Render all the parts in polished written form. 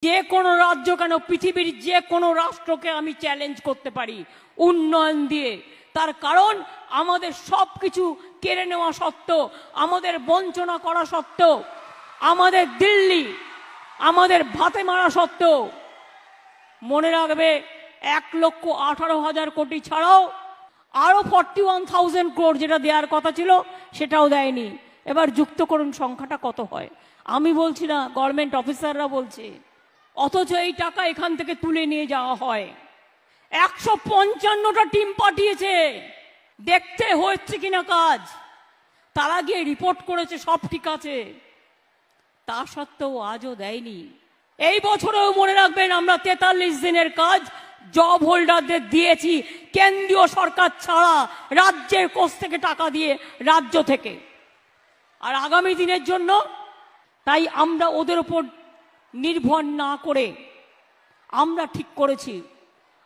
যে কোনো রাজ্য কেন পৃথিবীর যে কোনো রাষ্ট্রকে আমি চ্যালেঞ্জ করতে পারি উন্নয়ন দিয়ে। তার কারণ আমাদের সবকিছু কেড়ে নেওয়া সত্ত্বেও, আমাদের বঞ্চনা করা সত্ত্বেও, আমাদের দিল্লি আমাদের ভাতে মারা সত্ত্বেও, মনে রাখবে 1,18,000 কোটি ছাড়াও আরো 41,000 crore যেটা দেওয়ার কথা ছিল সেটাও দেয়নি। এবার যুক্ত করুন সংখ্যাটা কত হয়। আমি বলছি না, গভর্নমেন্ট অফিসাররা বলছে। অথচ এই টাকা এখান থেকে তুলে নিয়ে যাওয়া হয়। 155টা টিম পাঠিয়েছে দেখতে হচ্ছে কিনা কাজ। তারা গিয়ে রিপোর্ট করেছে সব ঠিক আছে, তা সত্ত্বেও আজও দেয়নি। এই বছরেও মনে রাখবেন আমরা 43 দিনের কাজ জব হোল্ডারদের দিয়েছি, কেন্দ্রীয় সরকার ছাড়া, রাজ্যের কোষ থেকে টাকা দিয়ে, রাজ্য থেকে। আর আগামী দিনের জন্য তাই আমরা ওদের উপর নির্ভর না করে আমরা ঠিক করেছি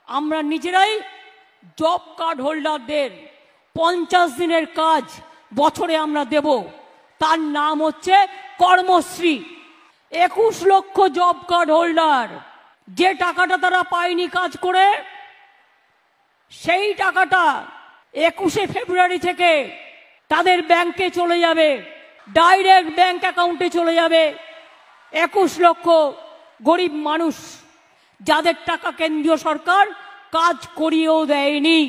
আমরা নিজেরাই জব কার্ড হোল্ডারদের 50 দিনের কাজ বছরে আমরা দেব। তার নাম হচ্ছে কর্মশ্রী। 21 লক্ষ জব কার্ড হোল্ডার যে টাকাটা তারা পায়নি কাজ করে, সেই টাকাটা 21শে ফেব্রুয়ারি থেকে তাদের ব্যাংকে চলে যাবে, ডাইরেক্ট ব্যাংক অ্যাকাউন্টে চলে যাবে। 21 লক্ষ গরিব মানুষ যাদের টাকা কেন্দ্রীয় সরকার কাজ করিয়েও দেয়নি।